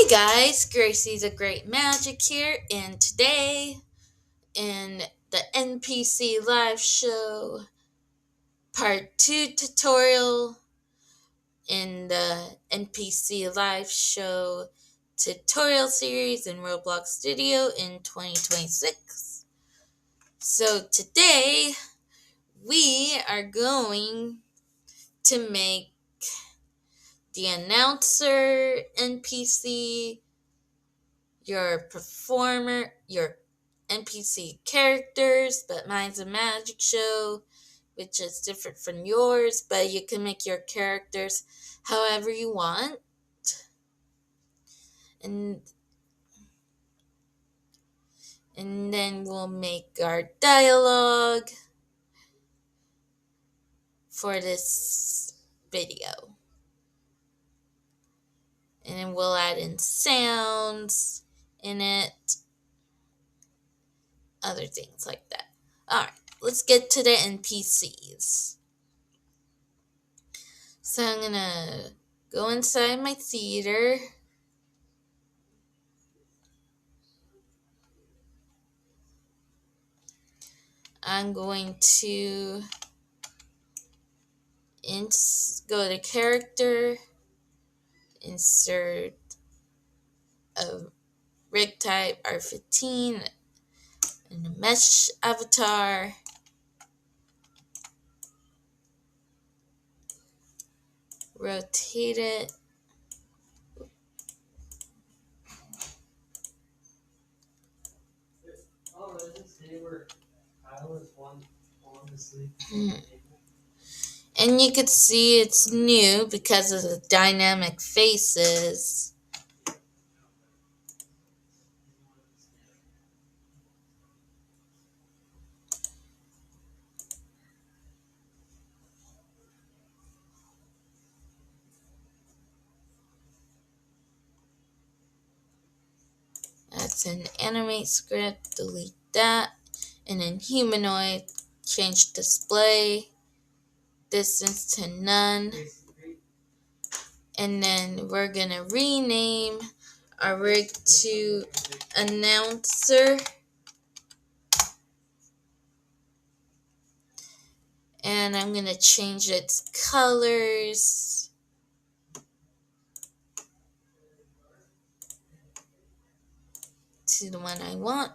Hey guys, Gracie's a Great Magic here, and today in the NPC live show part 2 tutorial in the NPC live show tutorial series in Roblox Studio in 2026. So today we are going to make the announcer NPC, your performer, your NPC characters, but mine's a magic show, which is different from yours, but you can make your characters however you want. And and then we'll make our dialogue for this video. And then we'll add in sounds in it, other things like that. Alright, let's get to the NPCs. So I'm gonna go inside my theater. I'm going to go to character, insert a rig type R15 and a mesh avatar. Rotate it. And you can see it's new because of the dynamic faces. That's an animate script, delete that. And then humanoid, change display distance to none. And then we're gonna rename our rig to announcer. And I'm gonna change its colors to the one I want.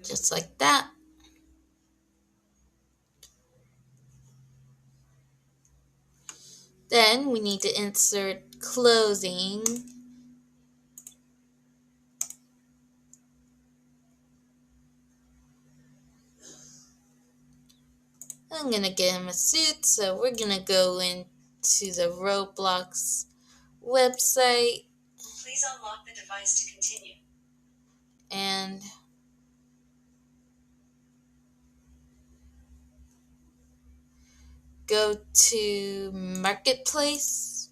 Just like that. Then we need to insert clothing. I'm gonna get him a suit, so we're gonna go into the Roblox website. Please unlock the device to continue. And go to Marketplace.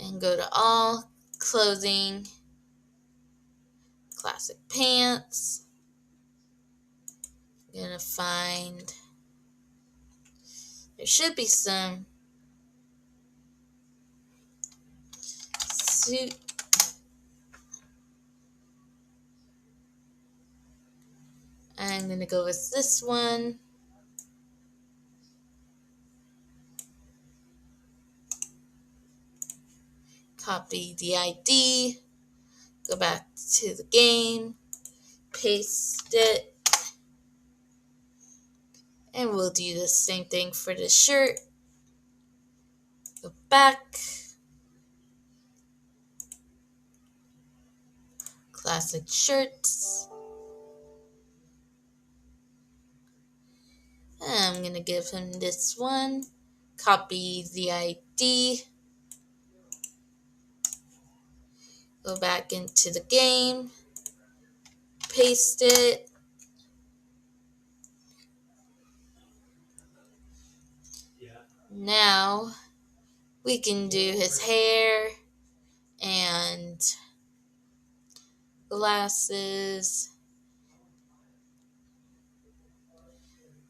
And go to all, clothing, classic pants. I'm gonna find, there should be some suit. I'm gonna go with this one. Copy the ID, go back to the game, paste it, and we'll do the same thing for the shirt. Go back, classic shirts. I'm gonna give him this one, copy the ID, go back into the game, paste it, now We can do his hair and glasses.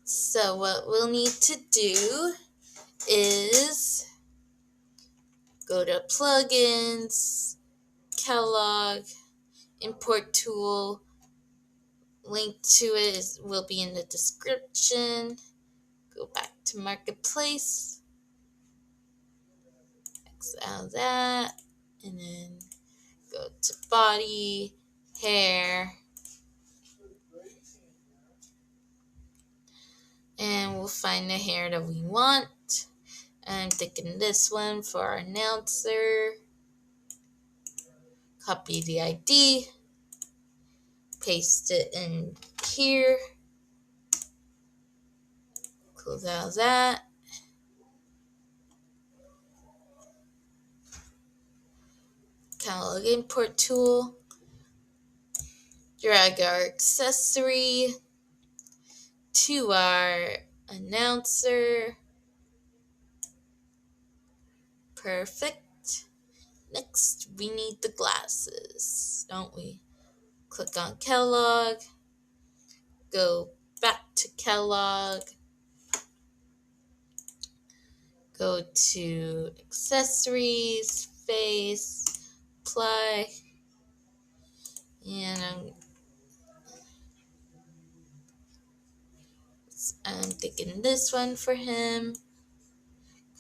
So what we'll need to do is go to plugins, catalog, import tool. Link to it will be in the description. Go back to marketplace, X out that, and then go to body, hair, and we'll find the hair that we want. I'm thinking this one for our announcer. Copy the ID, paste it in here, close out that. Catalog import tool, drag our accessory to our announcer. Perfect. Next, we need the glasses, don't we? Click on catalog, go back to catalog, go to accessories, face, apply, and I'm thinking this one for him.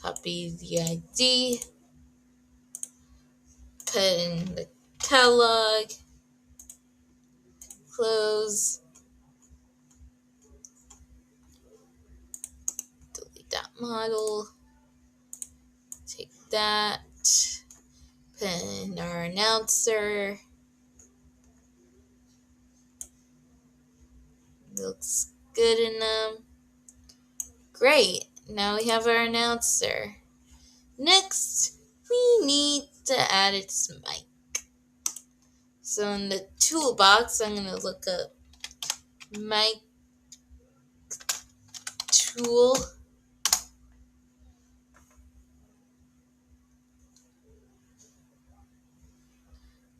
Copy the ID, put in the catalog, close, delete that model, take that, put in our announcer. Looks good in them. Great, now we have our announcer. Next, we need to add its mic. So in the toolbox, I'm going to look up mic tool.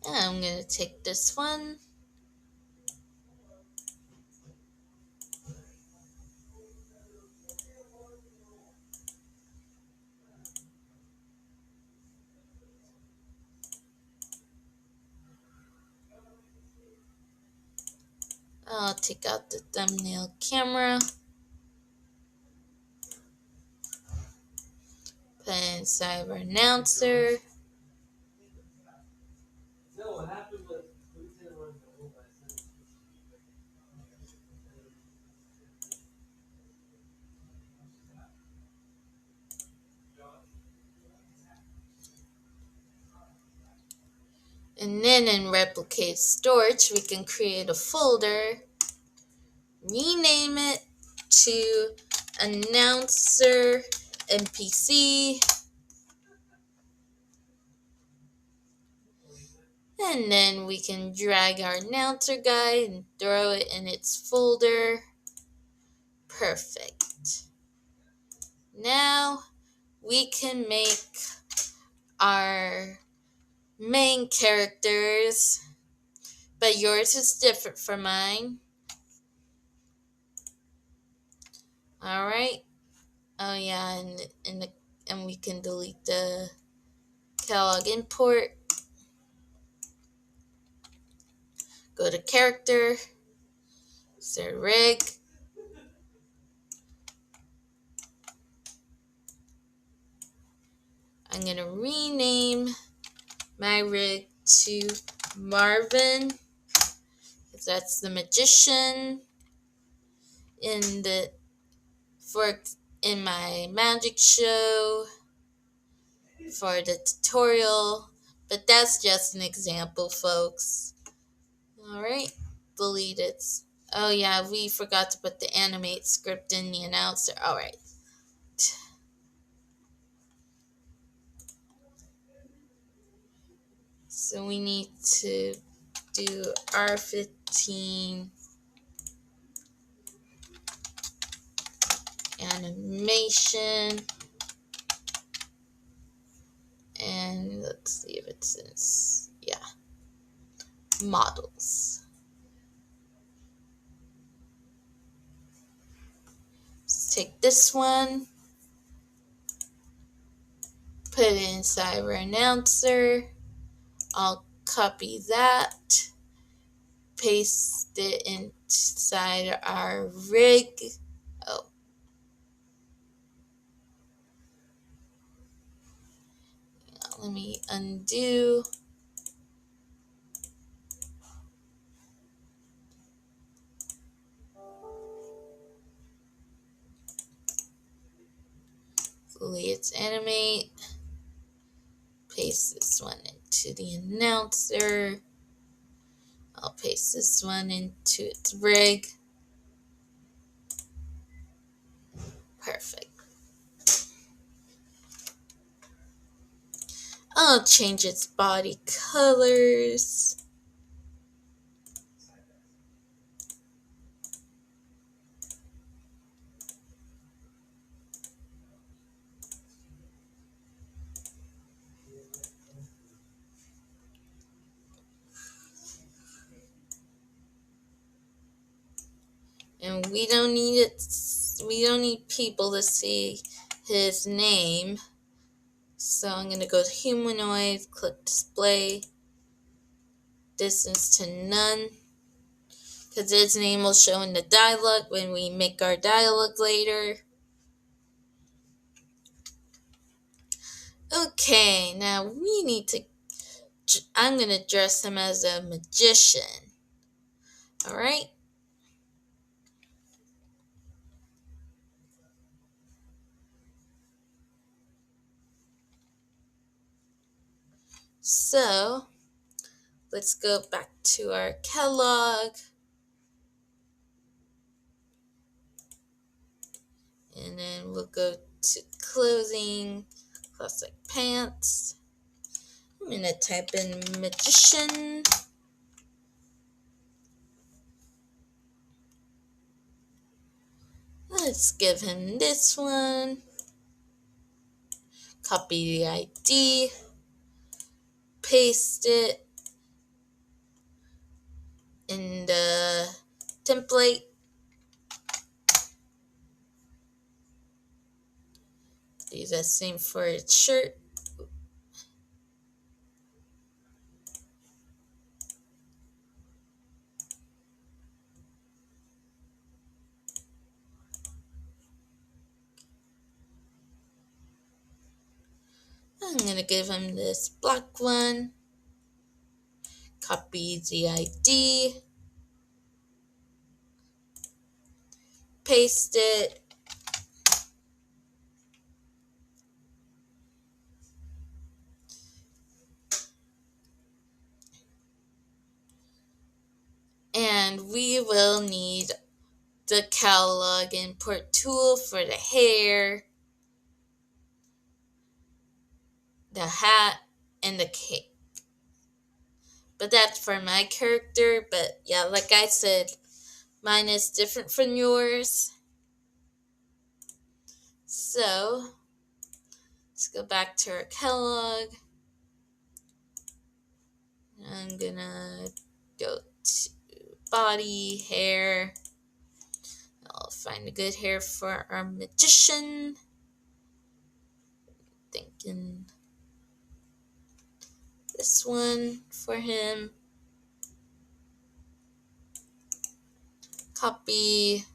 And I'm going to take this one. I'll take out the thumbnail camera. Put inside our announcer. And then in replicate storage, we can create a folder, rename it to announcer NPC, and then we can drag our announcer guide and throw it in its folder. Perfect. Now we can make our main characters, but yours is different from mine. All right. Oh yeah, and we can delete the catalog import. Go to character, set rig. I'm gonna rename my rig to Marvin, because that's the magician in the for in my magic show for the tutorial. But that's just an example, folks. Alright, delete it. Oh yeah, we forgot to put the animate script in the announcer. Alright. So we need to do R15 animation. let's see if it's in, yeah, models. Let's take this one, put it inside our announcer. I'll copy that, paste it inside our rig. Oh, let me undo. Let's animate. Paste this one into the announcer. I'll paste this one into its rig. Perfect. I'll change its body colors. And we don't need people to see his name. So I'm going to go to humanoid, click display, distance to none, because his name will show in the dialog when we make our dialog later. Okay, now we need to, I'm going to dress him as a magician. Alright? So, let's go back to our catalog. And then we'll go to clothing, classic pants. I'm going to type in magician. Let's give him this one. Copy the ID. Paste it in the template. Do the same for its shirt. I'm going to give him this black one. Copy the ID. Paste it. And we will need the catalog import tool for the hair, the hat, and the cape. But that's for my character. But yeah, like I said, mine is different from yours. So let's go back to our catalog. I'm gonna go to body, hair. I'll find a good hair for our magician. Thinking this one for him. Copy,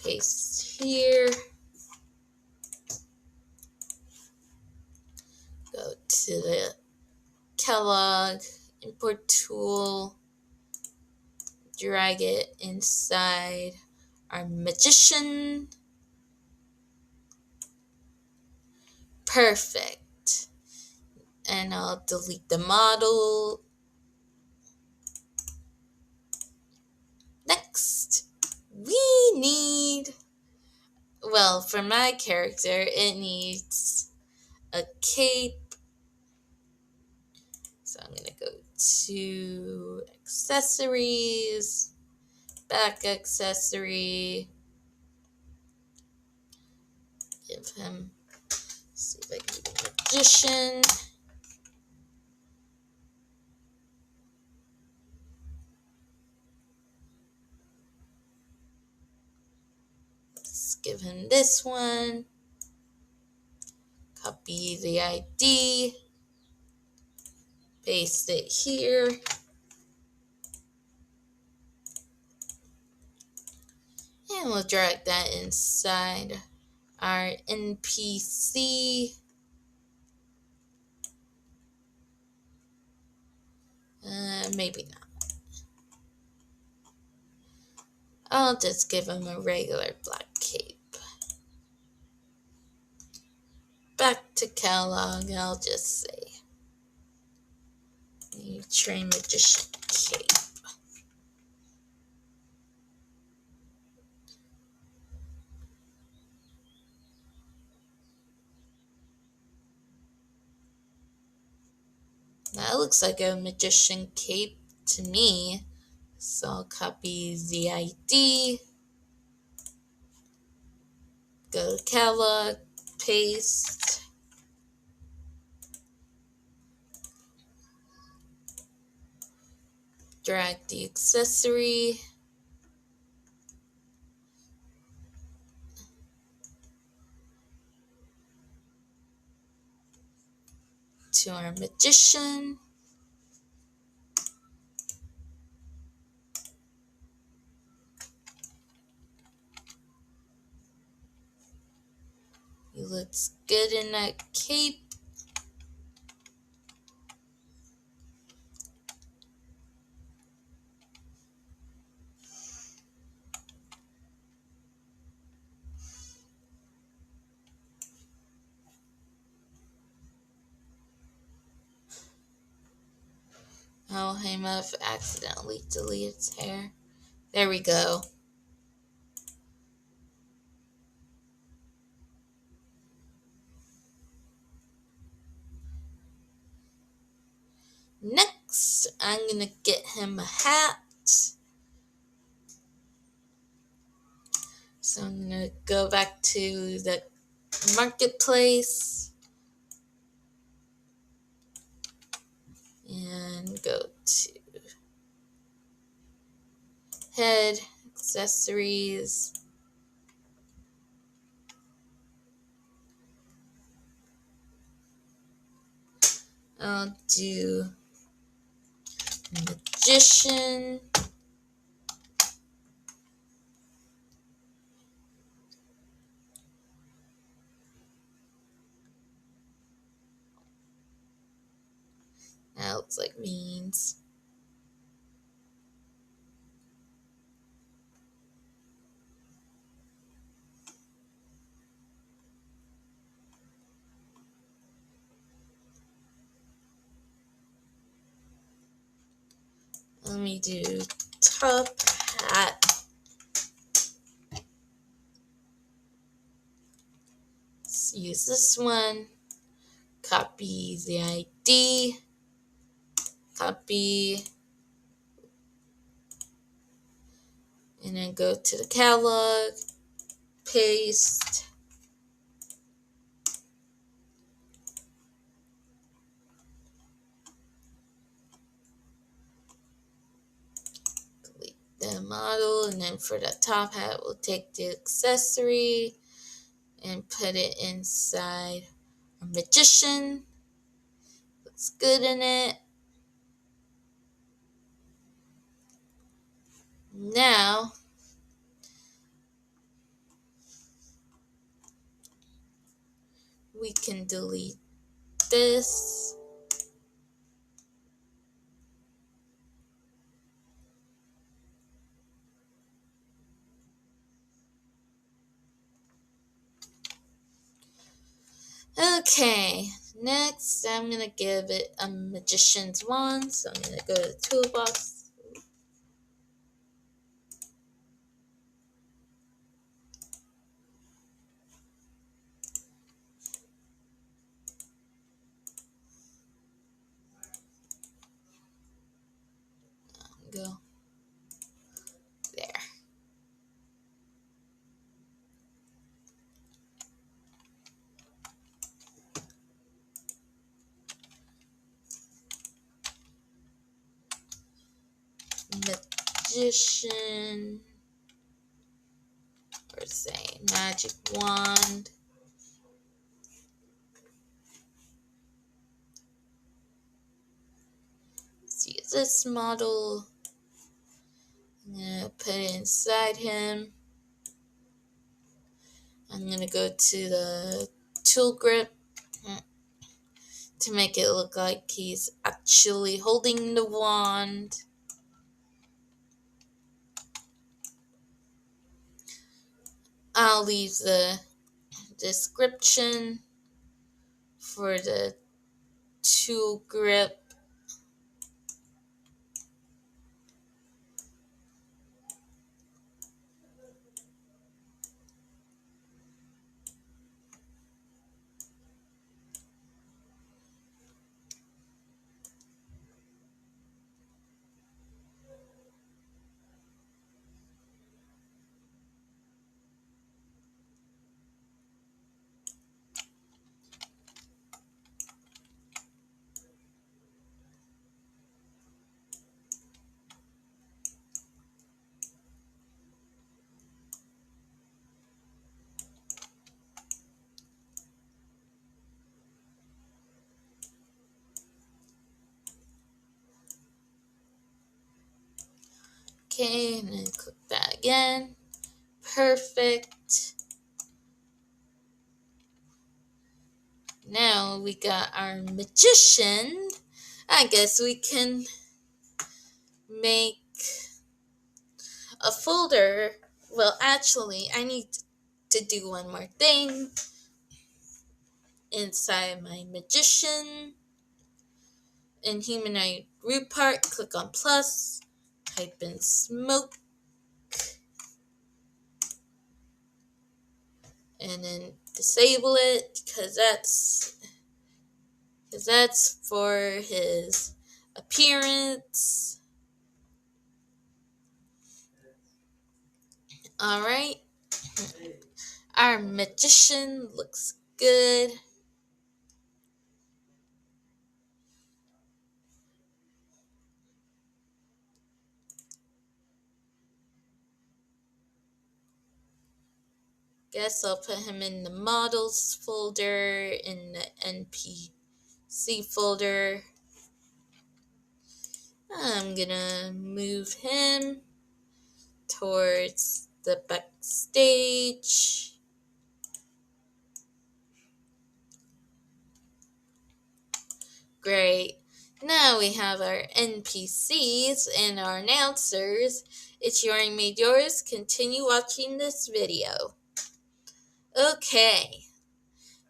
paste here. Go to the catalog, import tool, drag it inside our magician. Perfect. And I'll delete the model. Next, we need, well, for my character, it needs a cape. So I'm going to go to accessories, back accessory, give him, see if I can do magician. give him this one. Copy the ID. Paste it here. And we'll drag that inside our NPC. Maybe not. I'll just give him a regular black cape. Back to Kellogg, I'll just say, you train magician cape. That looks like a magician cape to me. So I'll copy the ID, go to Kellogg, paste, drag the accessory, to our magician. He looks good in that cape. Oh, I must have accidentally deleted his hair. There we go. Next, I'm going to get him a hat. So I'm going to go back to the marketplace and go to head, accessories. I'll do magician. That looks like beans. Let me do top hat. Let's use this one. Copy the ID. Copy. And then go to the catalog. Paste. Delete the model. And then for the top hat, we'll take the accessory and put it inside our magician. Looks good in it. Now, we can delete this. Okay, next I'm going to give it a magician's wand. So I'm going to go to the toolbox. Go there. Magician. We're saying magic wand. Let's use this model. I'm gonna put it inside him. I'm gonna go to the ToolGrip to make it look like he's actually holding the wand. I'll leave the description for the ToolGrip. Okay, and then click that again. Perfect. Now we got our magician. I guess we can make a folder. Well, actually, I need to do one more thing. Inside my magician, in humanoid root part, click on plus, type in smoke, and then disable it because that's for his appearance. All right, our magician looks good. Guess I'll put him in the models folder, in the NPC folder. I'm gonna move him towards the backstage. Great. Now we have our NPCs and our announcers. It's your made yours. Continue watching this video. Okay.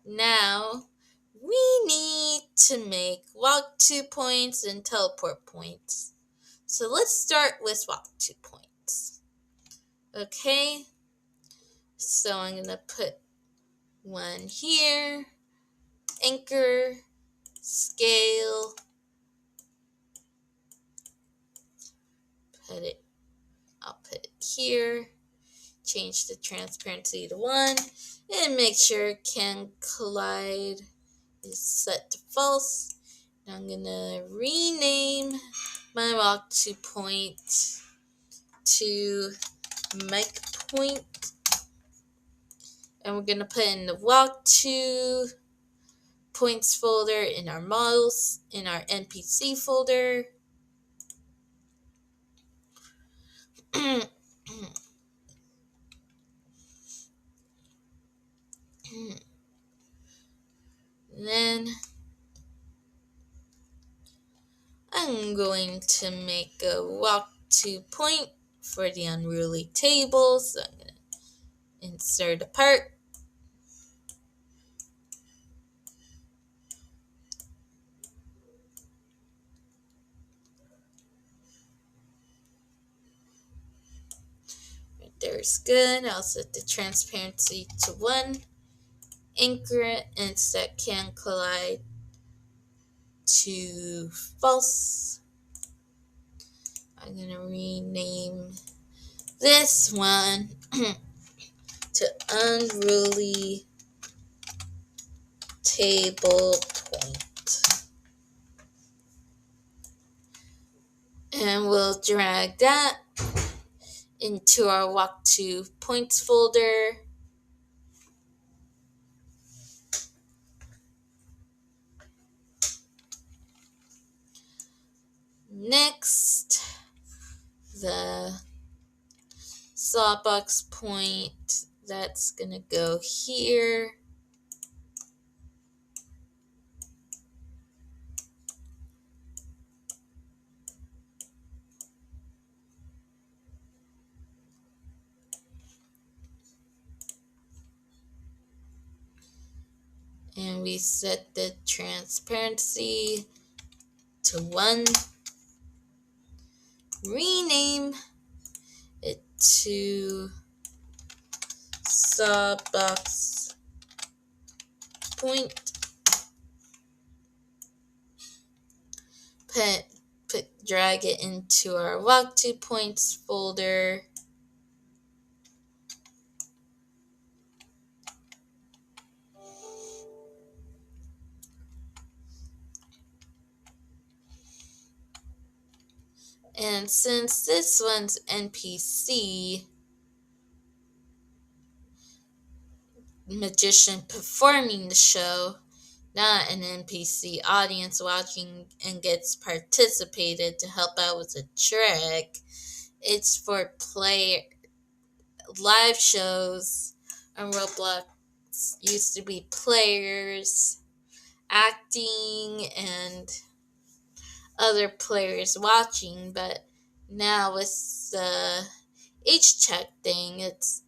Now we need to make walk 2 points and teleport points. So let's start with walk 2 points. Okay. So I'm going to put one here. Anchor. Scale. I'll put it here. Change the transparency to 1. And make sure can collide is set to false. Now I'm going to rename my walk 2 point to mic point. And we're going to put in the walk 2 points folder in our models, in our NPC folder. Then I'm going to make a walk 2 point for the unruly table. So I'm going to insert a part. Right there's good. I'll set the transparency to 1. Anchor it and set can collide to false. I'm going to rename this one to unruly table point. And we'll drag that into our walk 2 points folder. Next, the sawbox point, that's going to go here. And we set the transparency to 1. Rename it to sawbox point. Drag it into our walk 2 points folder. And since this one's NPC, magician performing the show, not an NPC audience watching and gets participated to help out with a trick, it's for live shows on Roblox. Used to be players acting and other players watching, but now with the age check thing, it's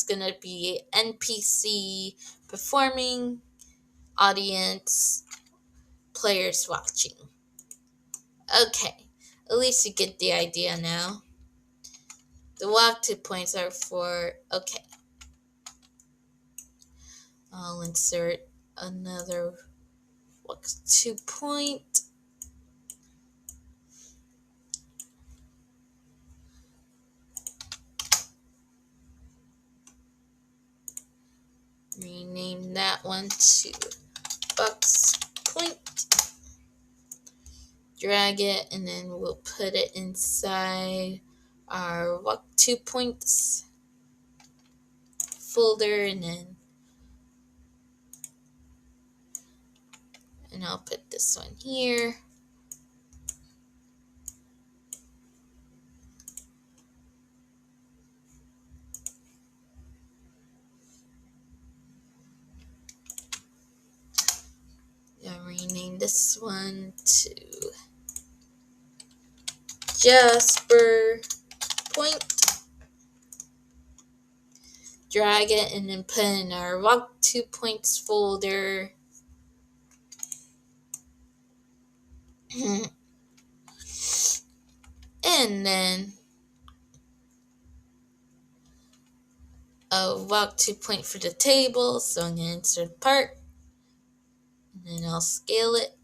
gonna be NPC performing, audience, players watching. Okay, at least you get the idea now. The walk 2 points are for, okay, I'll insert another walk 2 point. Rename that one to box point. Drag it, and then we'll put it inside our walk 2 points folder, and I'll put this one here. I'll rename this one to Jasper point. Drag it and then put in our walk 2 points folder. And then a walk 2 point for the table. So I'm going to insert part, and then I'll scale it.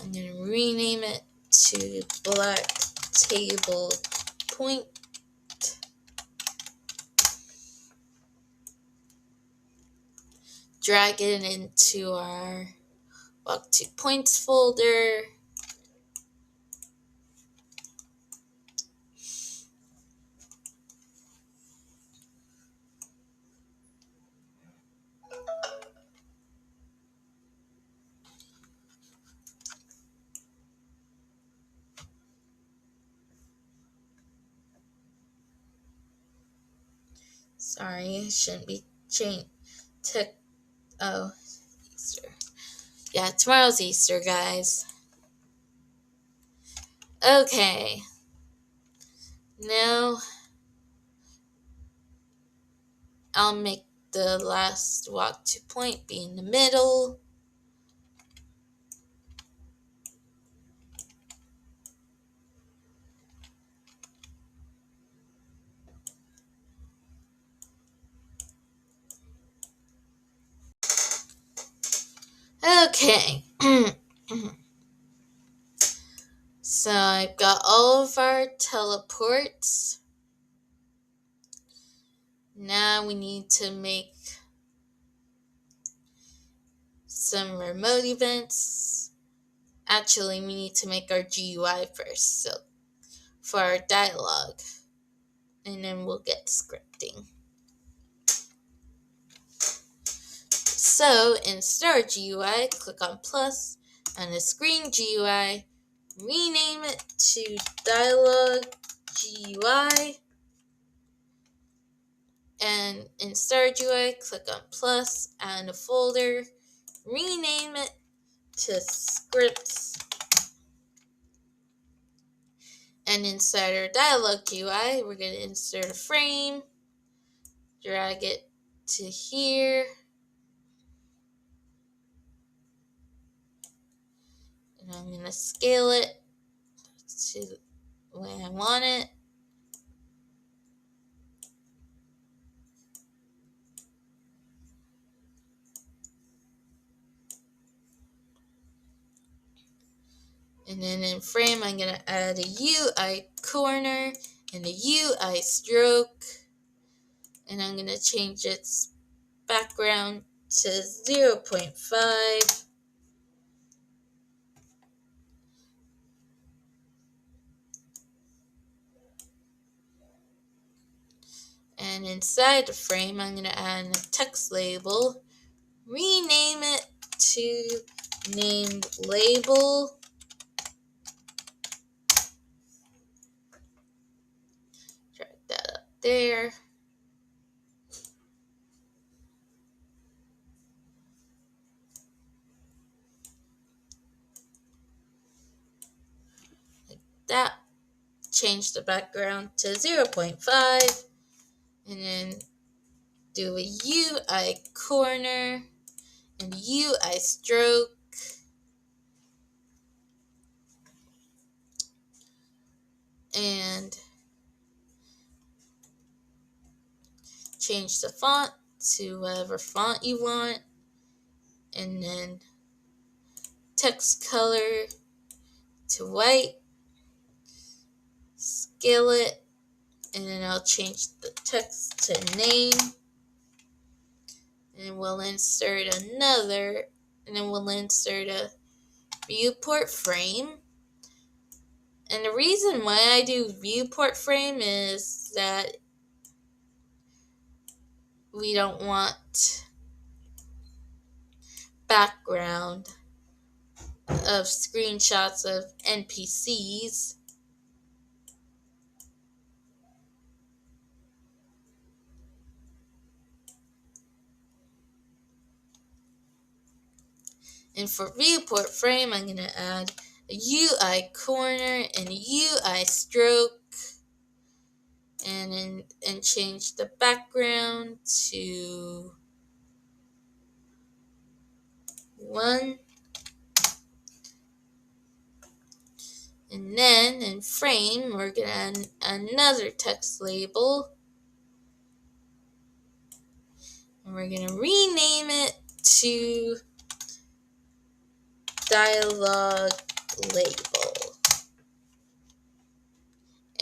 I'm going to rename it to black table point. Drag it into our walk 2 points folder. Sorry, I shouldn't be oh, Easter. Yeah, tomorrow's Easter, guys. Okay. Now I'll make the last walk 2 point be in the middle. Okay. So I've got all of our teleports. Now we need to make some remote events Actually, we need to make our GUI first, so for our dialogue, and then we'll get scripting. So in Star GUI, click on plus, and the screen GUI, rename it to dialogue GUI, and in Star GUI, click on plus, and a folder, rename it to scripts, and inside our dialogue GUI, we're going to insert a frame, drag it to here, and I'm going to scale it to the way I want it. And then in frame, I'm going to add a UI corner and a UI stroke. And I'm going to change its background to 0.5. And inside the frame, I'm going to add a text label. Rename it to named label. Drag that up there. Like that. Change the background to 0.5. And then do a UI corner and UI stroke. And change the font to whatever font you want, and then text color to white, scale it, and then I'll change the text to name, and we'll insert another, and then we'll insert a viewport frame. And the reason why I do viewport frame is that we don't want background of screenshots of NPCs. And for viewport frame, I'm going to add a UI corner and a UI stroke, and change the background to 1. And then in frame, we're going to add another text label, and we're going to rename it to dialogue label.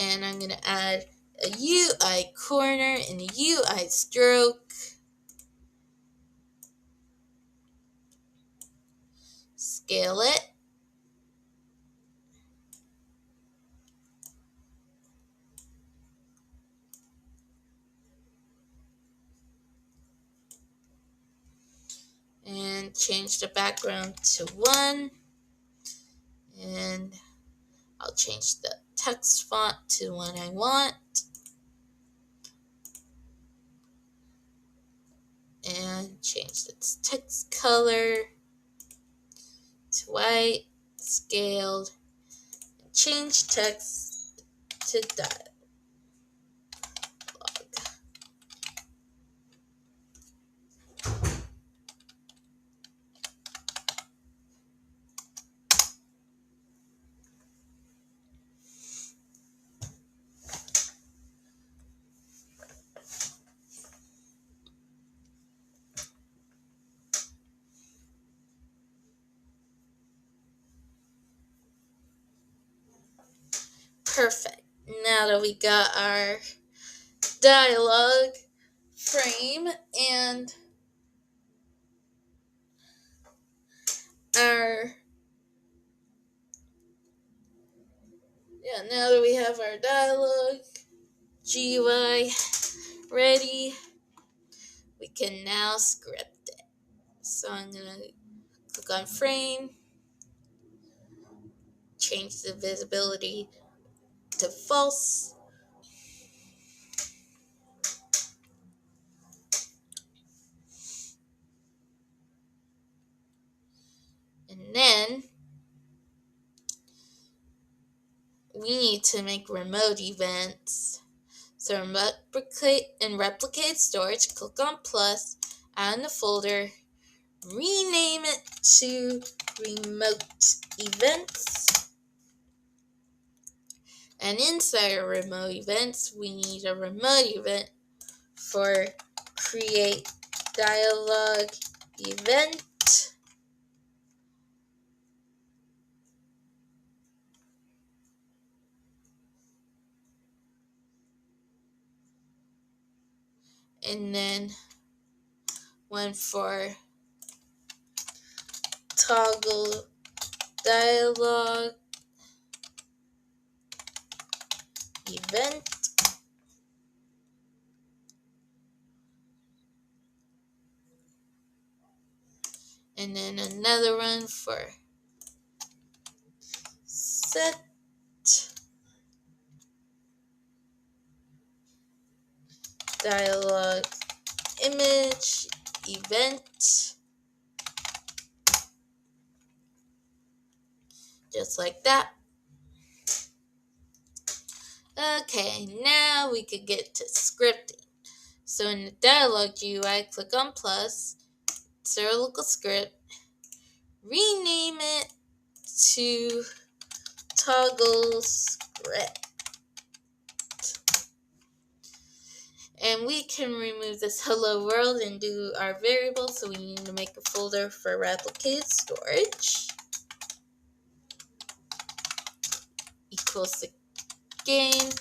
And I'm going to add a UI corner and a UI stroke, scale it, and change the background to 1. And I'll change the text font to one I want, and change its text color to white, scaled, and change text to dialogue. Perfect. Now that we got our dialogue frame and our now that we have our dialog GUI ready, we can now script it. So I'm going to click on frame, change the visibility to false, and then we need to make remote events. So replicate storage, click on plus, add in the folder, rename it to remote events. And inside our remote events, we need a remote event for create dialog event. And then one for toggle dialog event. And then another one for set dialog image event. Just like that. Okay, now we could get to scripting. So in the dialog GUI, click on plus, insert a local script, rename it to toggle script. And we can remove this hello world and do our variable. So we need to make a folder for replicated storage equals the game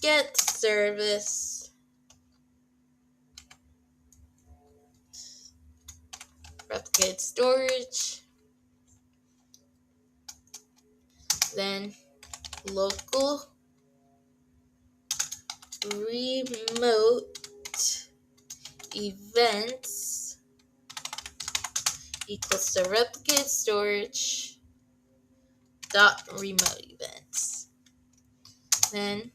get service replicated storage, then local remote events equals to replicated storage dot remote events. Then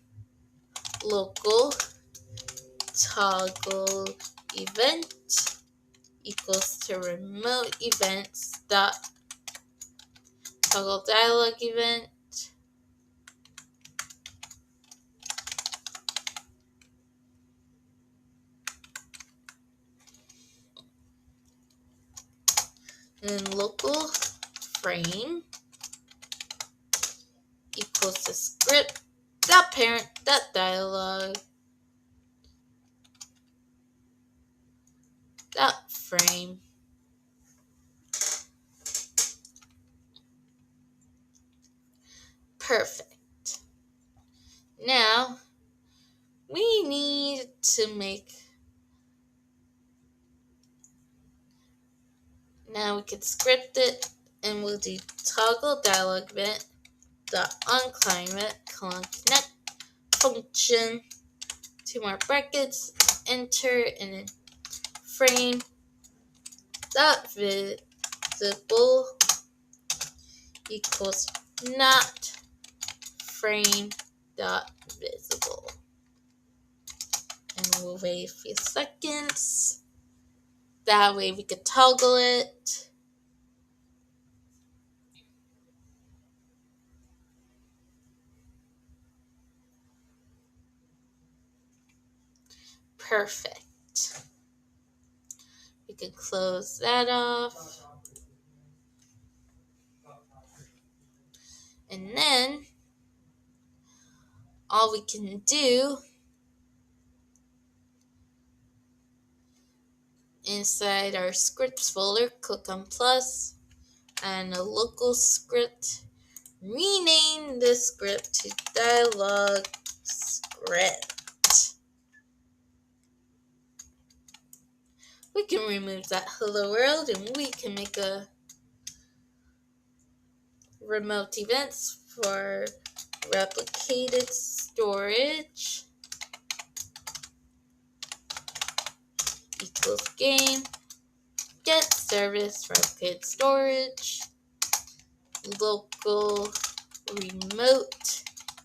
local toggle event equals to remote events dot toggle dialog event. And then local frame equals to script dot parent dot dialog dot frame. Perfect. Now we need to make. Now we can script it, and we'll do toggle dialog event dot onClimate connect function, two more brackets, enter, and then frame dot visible equals not frame dot visible. And we'll wait a few seconds. That way we could toggle it. Perfect. We can close that off. And then all we can do inside our scripts folder, click on plus and a local script. Rename the script to dialog script. We can remove that hello world and we can make a remote events for replicated storage equals game get service replicated storage local remote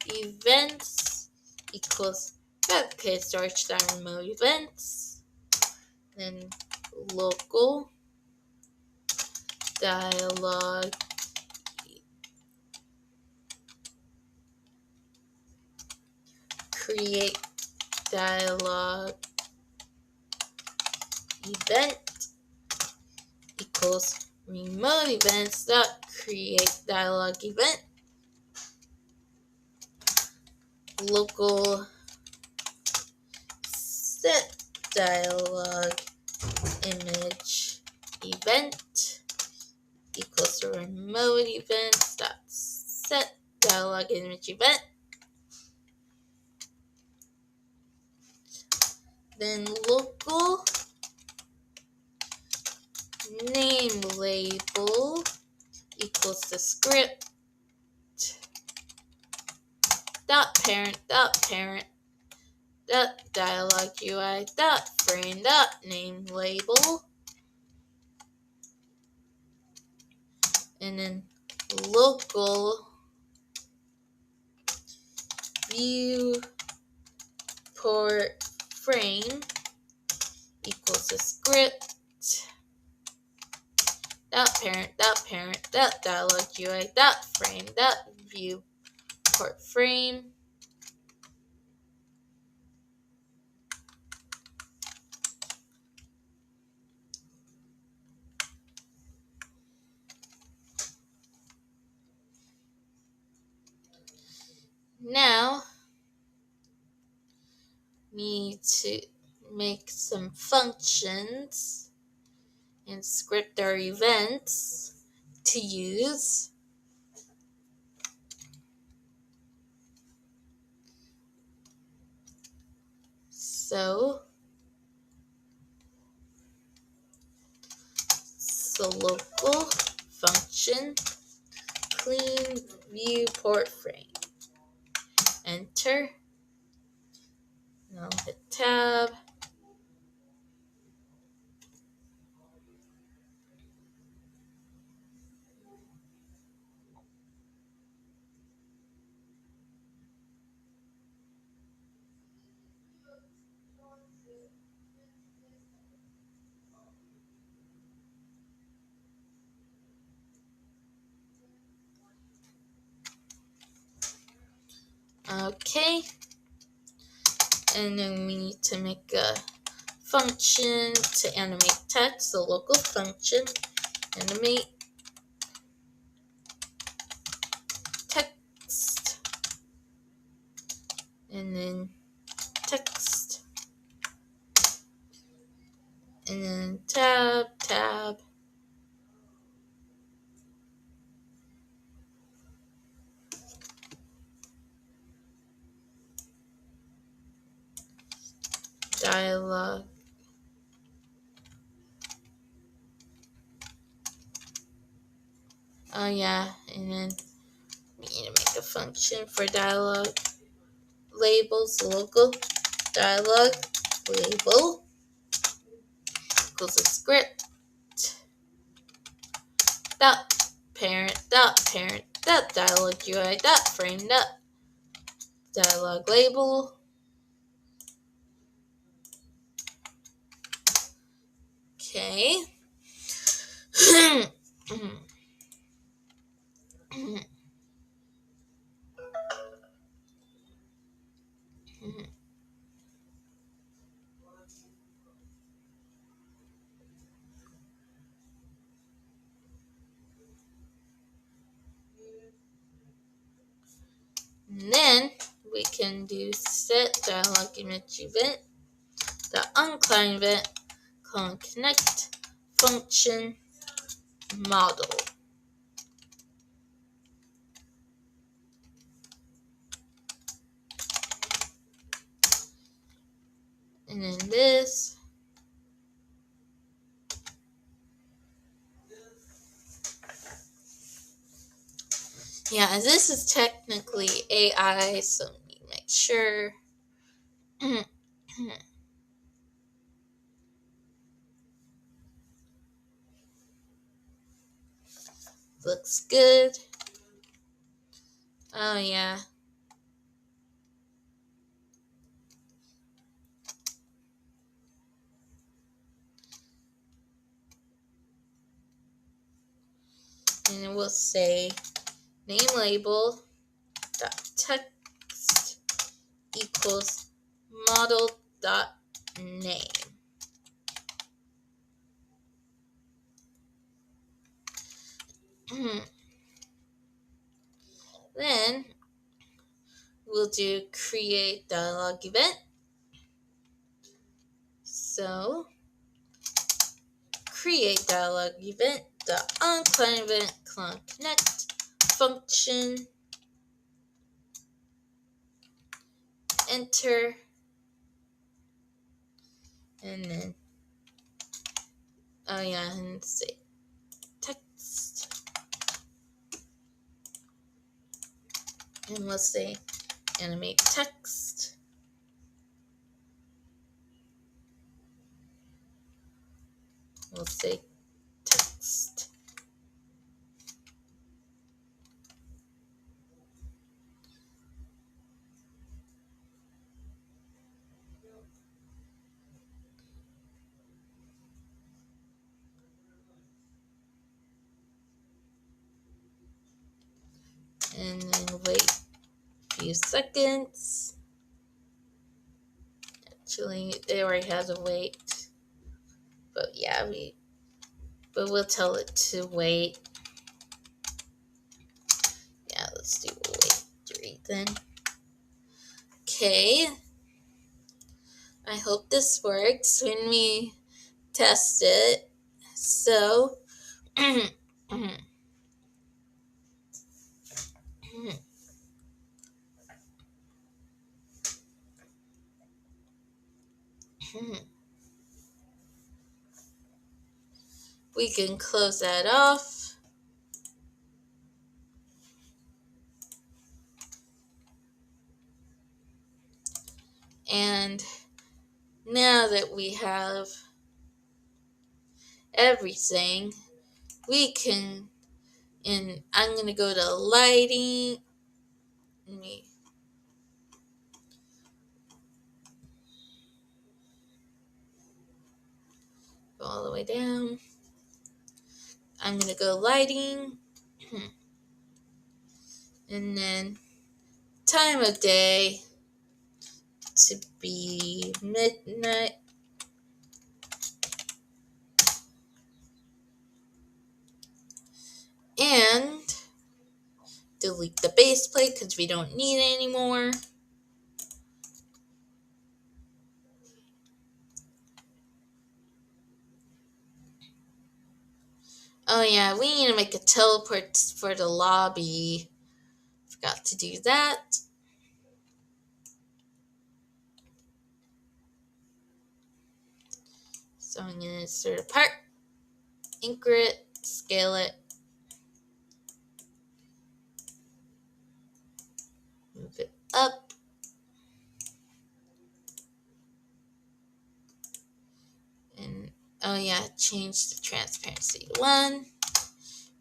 events equals replicated storage dot remote events, then local dialog create dialog event equals remote events dot create dialog event, local set dialog image event equals remote events dot set dialog image event, then local name label equals the script dot parent dot dialog UI dot frame dot name label, and then local viewport frame equals the script dot parent dot dialog UI dot frame dot viewport frame, now we need to make some functions and script our events to use. So local function clean viewport frame. Enter. Now hit tab. Okay. And then we need to make a function to animate text. So local function animate text, and then text, and then tab dialog and then we need to make a function for dialog labels. Local dialog label equals a script dot parent dot dialog UI dot frame dot dialog label, okay. And then we can do set dialog image event the unclient event connect function model, and then this Yeah, this is technically AI, so let me make sure. Looks good. Oh, yeah. And it will say name label dot text equals model dot name. Then we'll do create dialog event. So create dialog event dot on client event client connect function, enter, and then oh yeah, and say text, and we'll say animate text. We'll say text. And then wait a few seconds. Actually, it already has a wait. But yeah, but we'll tell it to wait. Yeah, let's do wait 3 then. Okay. I hope this works when we test it. So, we can close that off. And now that we have everything, we can, and I'm going to go to lighting. Let me go all the way down. I'm going to go lighting. And then time of day to be midnight. And delete the base plate because we don't need it anymore. Oh yeah, we need to make a teleport for the lobby. Forgot to do that. So I'm going to insert a part, anchor it, scale it, move it up. And oh yeah, change the transparency to 1.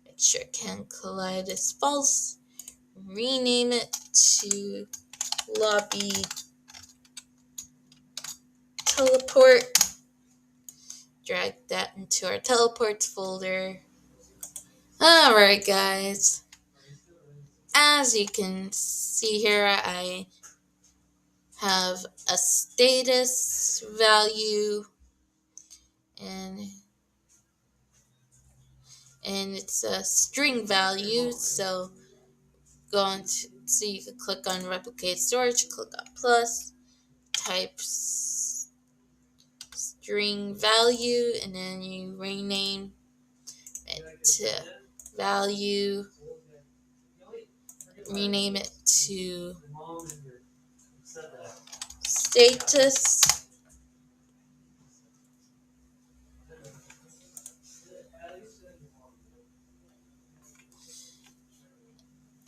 Make sure can collide is false. Rename it to lobby teleport. Drag that into our teleports folder. Alright guys, as you can see here, I have a status value and it's a string value, so go on to, so you can click on replicate storage, click on plus, type string value, and then you rename it to value, rename it to status,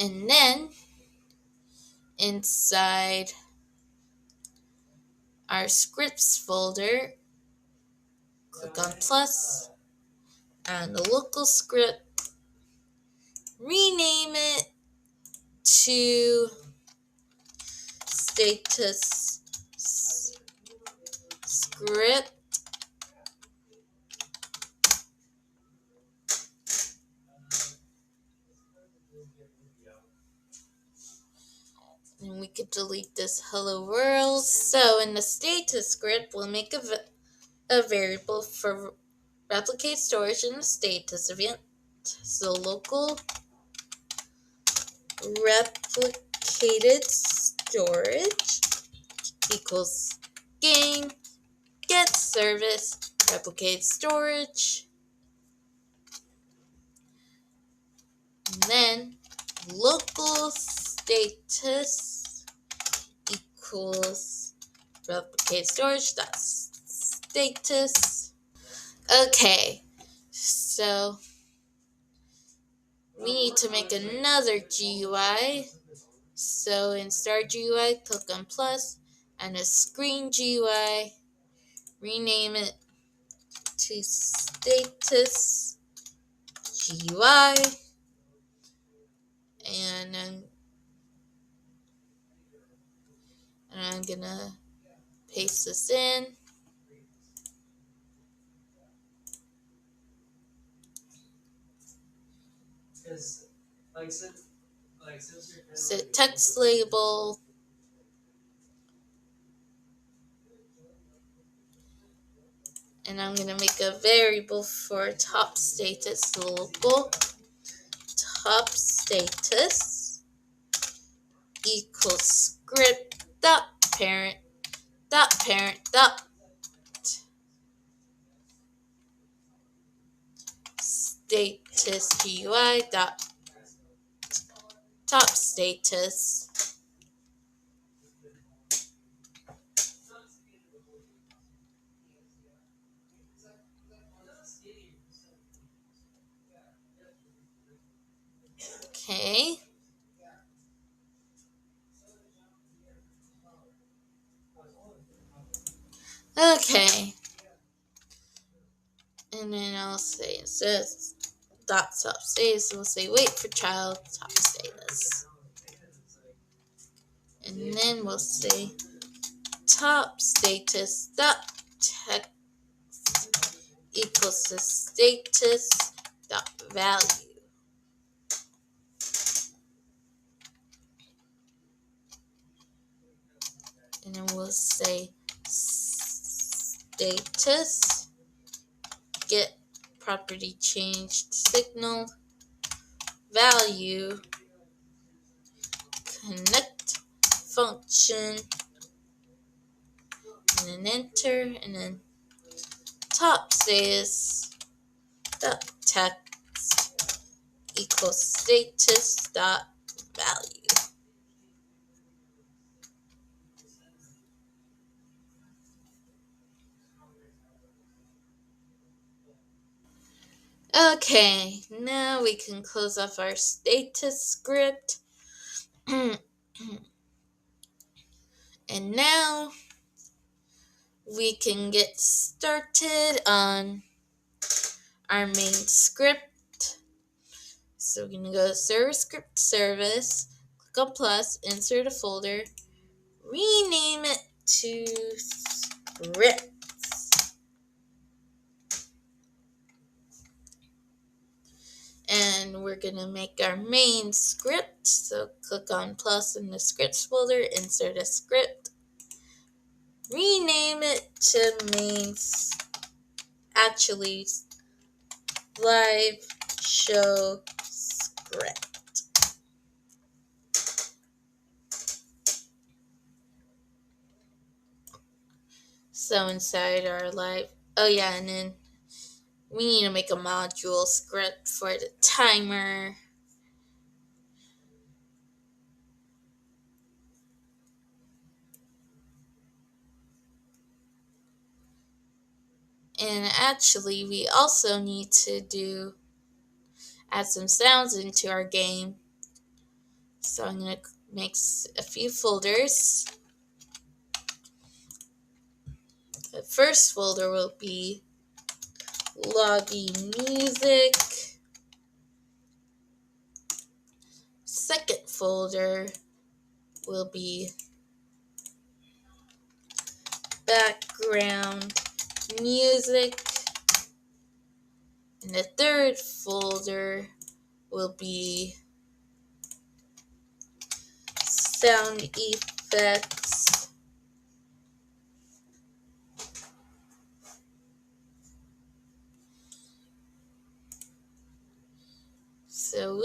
And then inside our scripts folder, click on plus and the local script, rename it to status script, and we could delete this hello world. So in the status script, we'll make a variable for replicate storage in the status event. So local replicated storage equals game get service replicate storage, and then local status equals replicate storage dot status. Okay, so we need to make another GUI. So in start GUI, click on plus and a screen GUI, rename it to status GUI, and then I'm gonna paste this in. Set text label, and I'm gonna make a variable for top status, local top status equals script dot parent dot parent dot status GUI dot top status. Okay. Okay. And then I'll say instead dot top status, we'll say wait for child top status. And then we'll say top status dot text equals the status dot value. And then we'll say status get property changed signal value connect function, and then enter, and then top status dot text equals status dot value. Okay, now we can close off our status script. And now we can get started on our main script. So we're going to go to server script service, click on plus, insert a folder, rename it to script. And we're going to make our main script. So click on plus in the scripts folder, insert a script, rename it to main, actually live show script. So inside our live, and then we need to make a module script for the timer. And actually, we also need to add some sounds into our game. So I'm going to make a few folders. The first folder will be lobby music. Second folder will be background music. And the third folder will be sound effects. So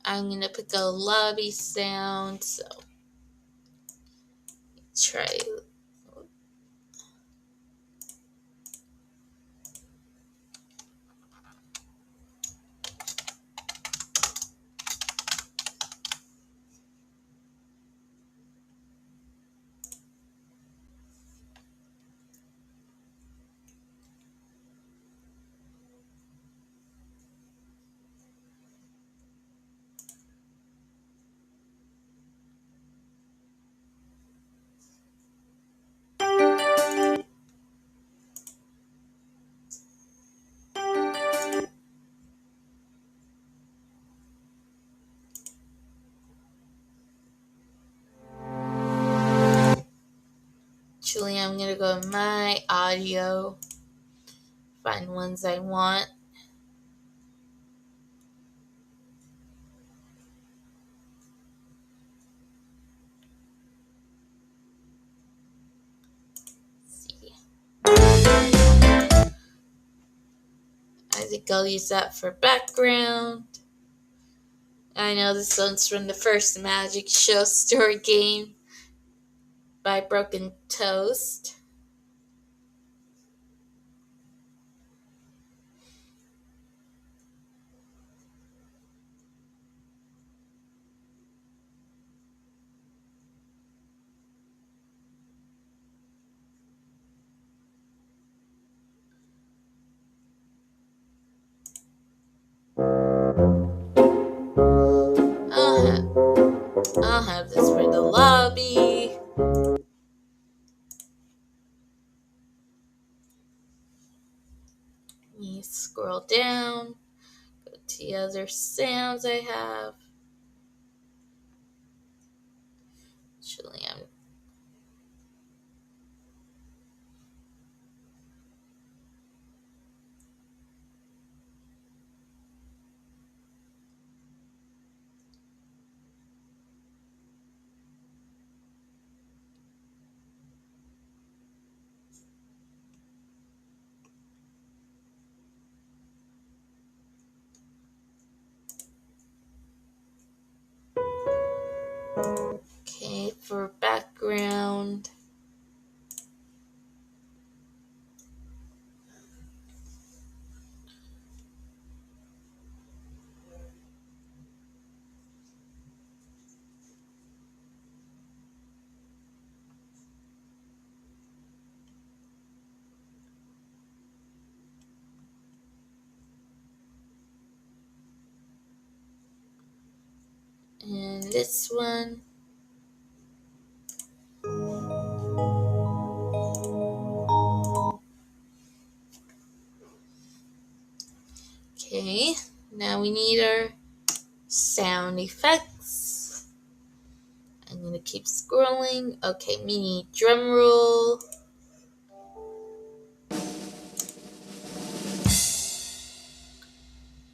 I'm going to pick a lobby sound. So try. Actually, I'm going to go to my audio, find ones I want. I think I'll use that for background. I know this one's from the first Magic Show story game by Broken Toast. I'll have this for the lobby. Let me scroll down, go to the other sounds I have. Actually, okay, for background. And this one. Okay, now we need our sound effects. I'm going to keep scrolling. Okay, we need drum roll.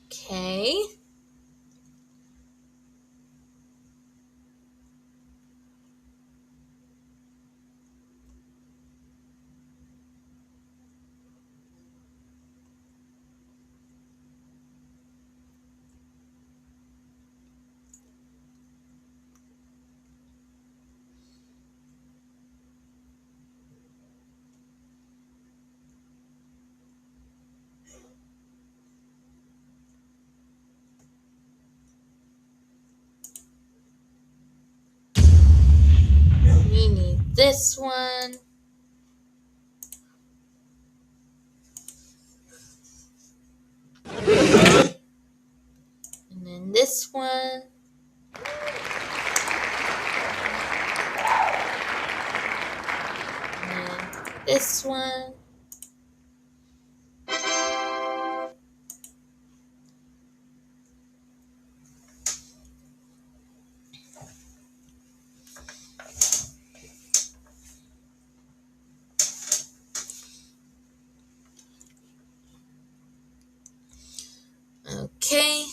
Okay. We need this one. this one. Okay.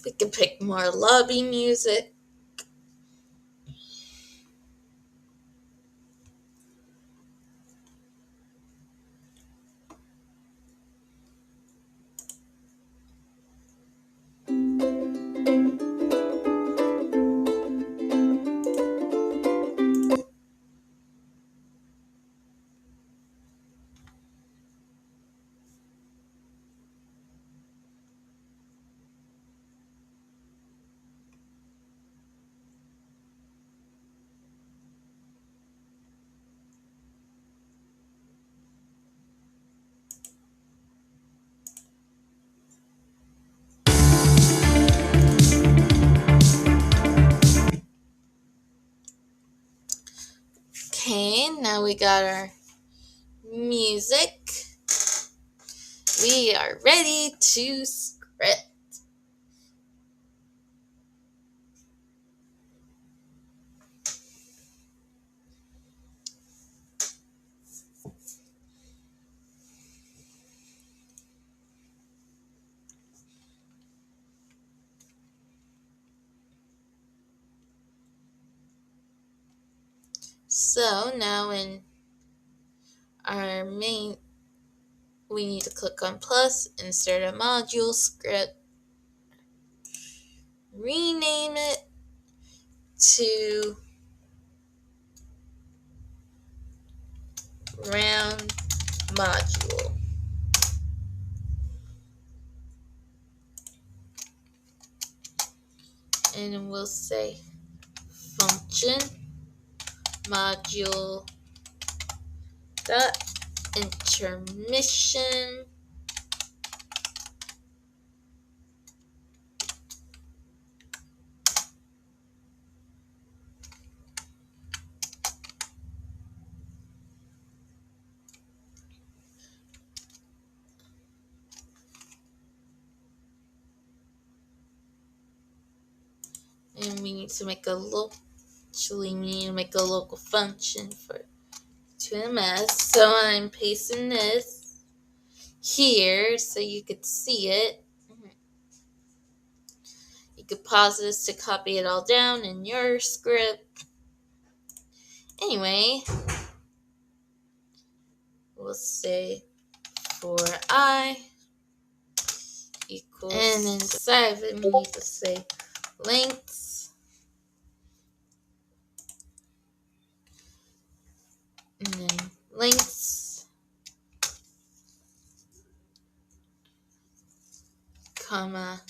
We can pick more lobby music. Okay, now we got our music. We are ready to script. So now in our main, we need to click on plus, insert a module script, rename it to round module. And then we'll say function module dot intermission and we need to make a local function for 2ms. So I'm pasting this here so you could see it. You could pause this to copy it all down in your script. Anyway, we'll say for I equals, and inside of it we need to say lengths, and then lengths, comma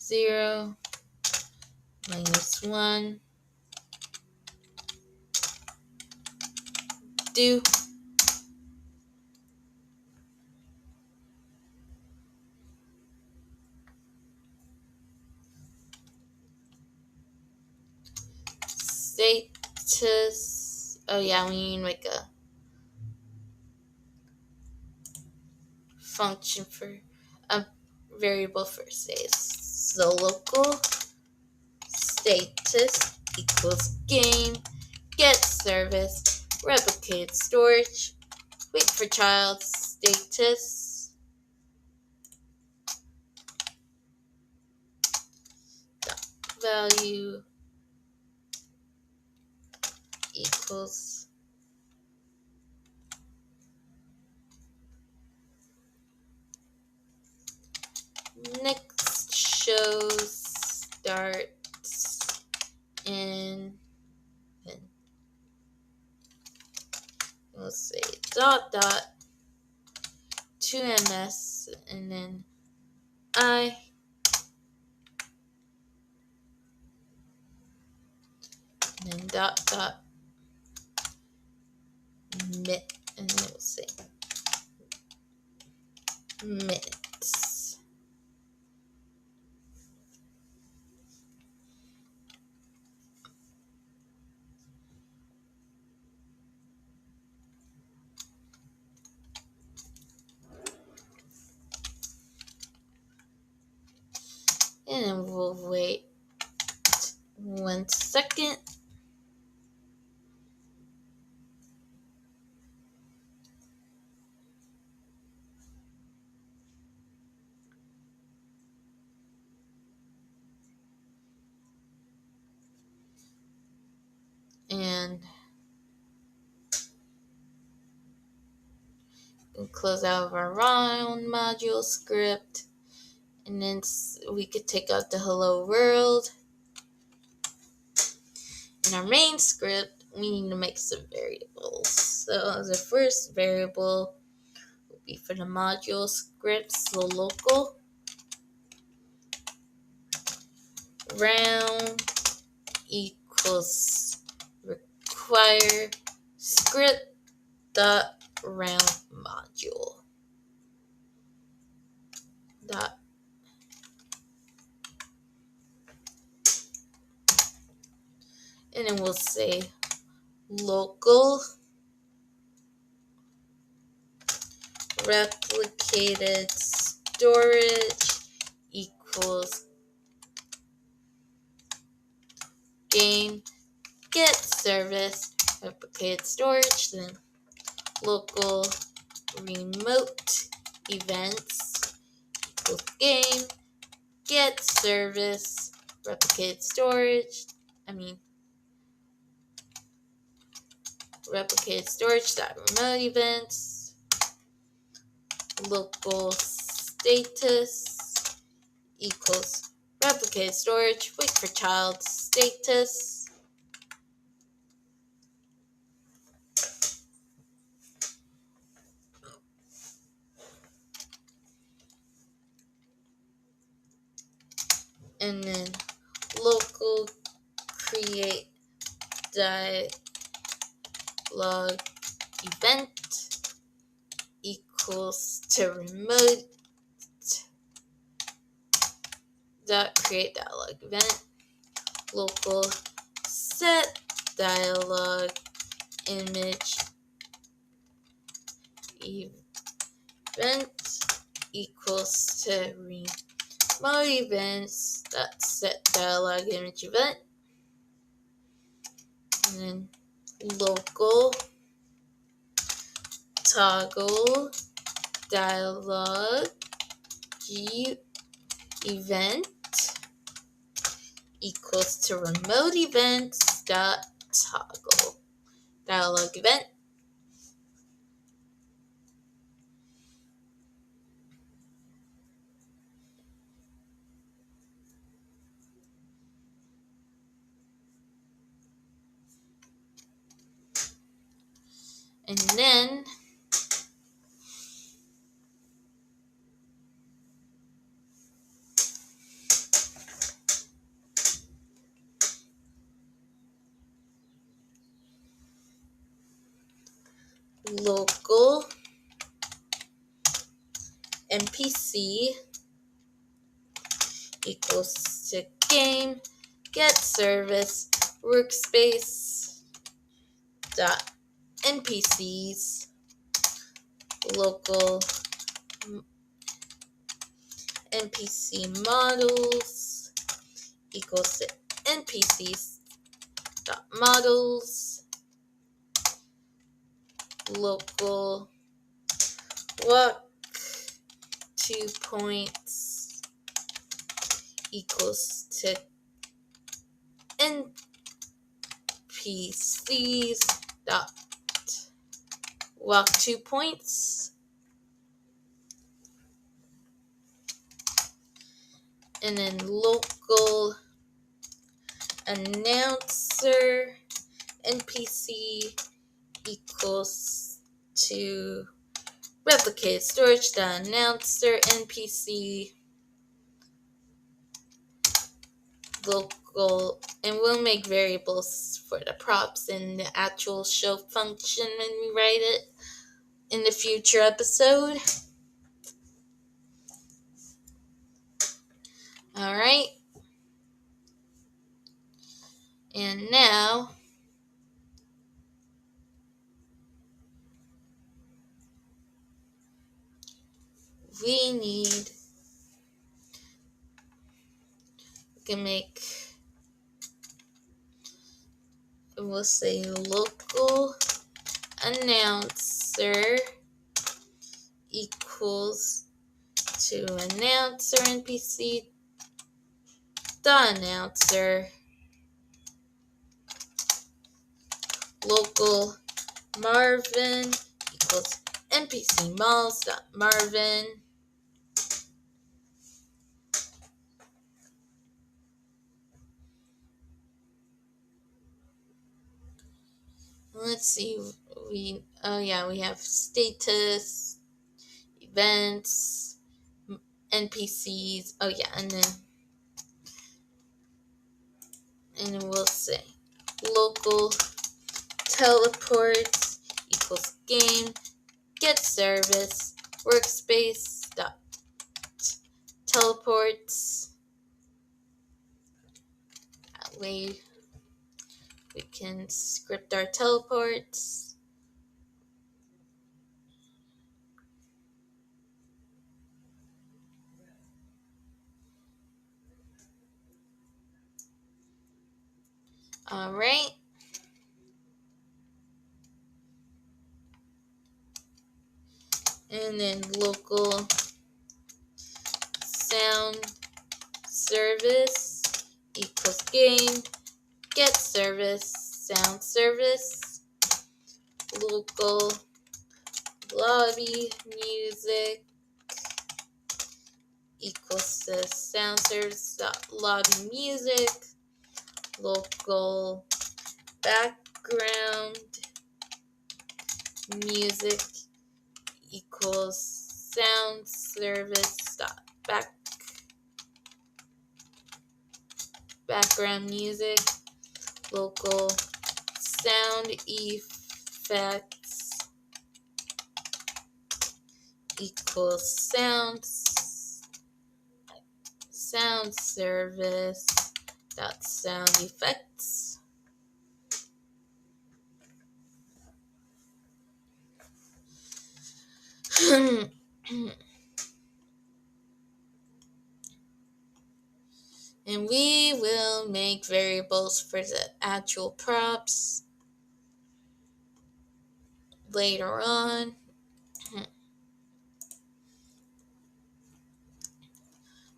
0 -1 do status. Oh yeah, we need to make a function for a variable for status. So local status equals game get service replicate storage wait for child status value equals next shows starts and then we'll say dot dot 2ms and then I and then dot dot minute and then we'll say minutes. And then we'll wait 1 second. And we'll close out of our round module script. And then we could take out the hello world. In our main script, we need to make some variables. So the first variable will be for the module script, so local round equals require script dot round module dot and then we'll say local replicated storage equals game get service replicated storage, then local remote events equals game get service replicated storage replicated storage dot remote events local status equals replicated storage wait for child status and then local create dialog event equals to remote dot create dialog event local set dialog image event equals to remote events dot set dialog image event and then local toggle dialog event equals to remote events dot toggle dialog event and then local NPC equals to game get service workspace dot NPCs local NPC models equals to NPCs dot models local walk 2 points equals to NPCs dot walk 2 points and then local announcer NPC equals to replicate storage dot announcer NPC local, and we'll make variables for the props in the actual show function when we write it in the future episode. Alright, and now we can make, we'll say local announcer equals to announcer NPC the announcer local Marvin equals NPC Marvin. Let's see, we have status, events, NPCs. And then we'll say local teleports equals game get service workspace dot teleports. That way we can script our teleports. Alright. And then local sound service equals game get service sound service local lobby music equals to sound service dot lobby music local background music equals sound service dot background music local sound effects equals sound service dot sound effects. And we will make variables for the actual props later on.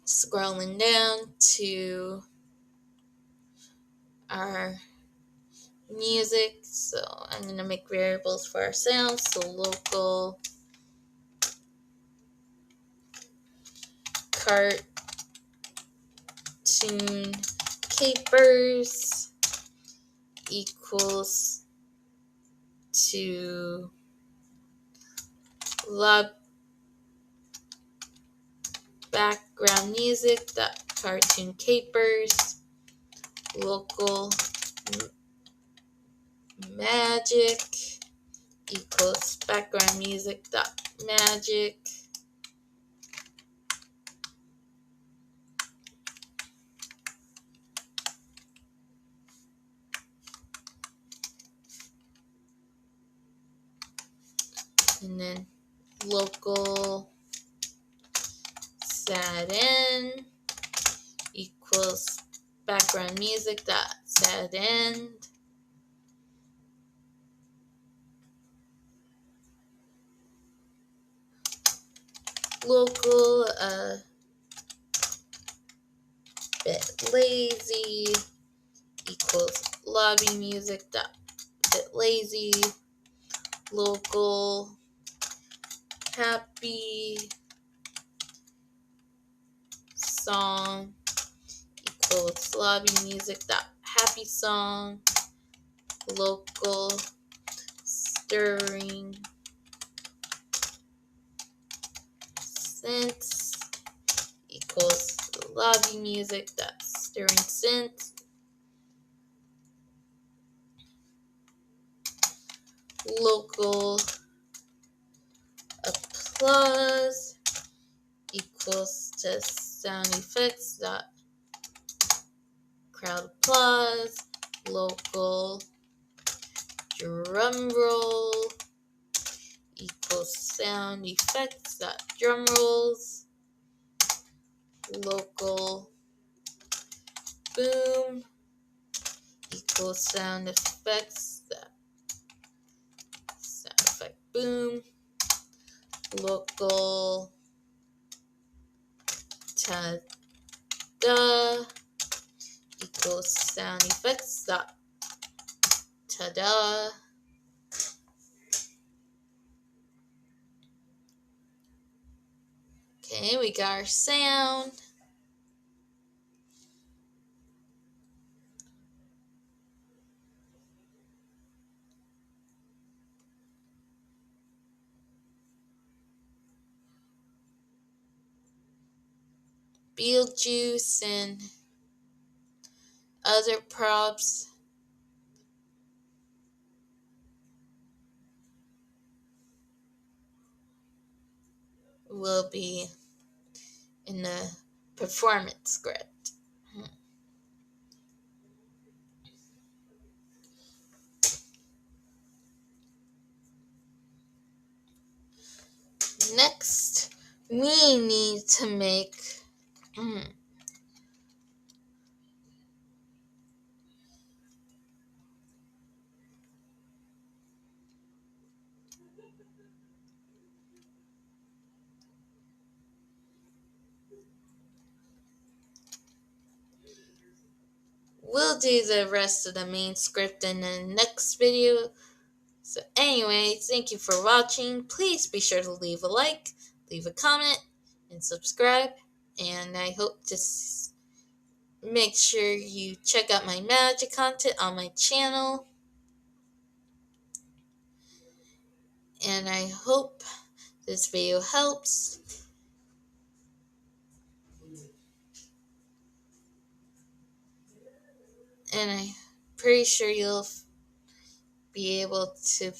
Scrolling down to our music, so I'm going to make variables for our sounds. So local cartoon capers equals to background music dot cartoon capers local magic equals background music dot magic and then local sad end equals background music dot sad end local bit lazy equals lobby music dot bit lazy local happy song equals lobby music dot happy song, local stirring synths equals lobby music, that's stirring synth. Local applause equals to sound effects dot crowd applause. Local drum roll equals sound effects dot drum rolls. Local boom equals sound effects dot sound effect boom. Local ta-da equals sound effects dot ta-da. Okay, we got our sound. Beetlejuice and other props will be in the performance script. Next, we need to make we'll do the rest of the main script in the next video. So anyway, thank you for watching. Please be sure to leave a like, leave a comment, and subscribe. And I hope to make sure you check out my magic content on my channel. And I hope this video helps. And I'm pretty sure you'll be able to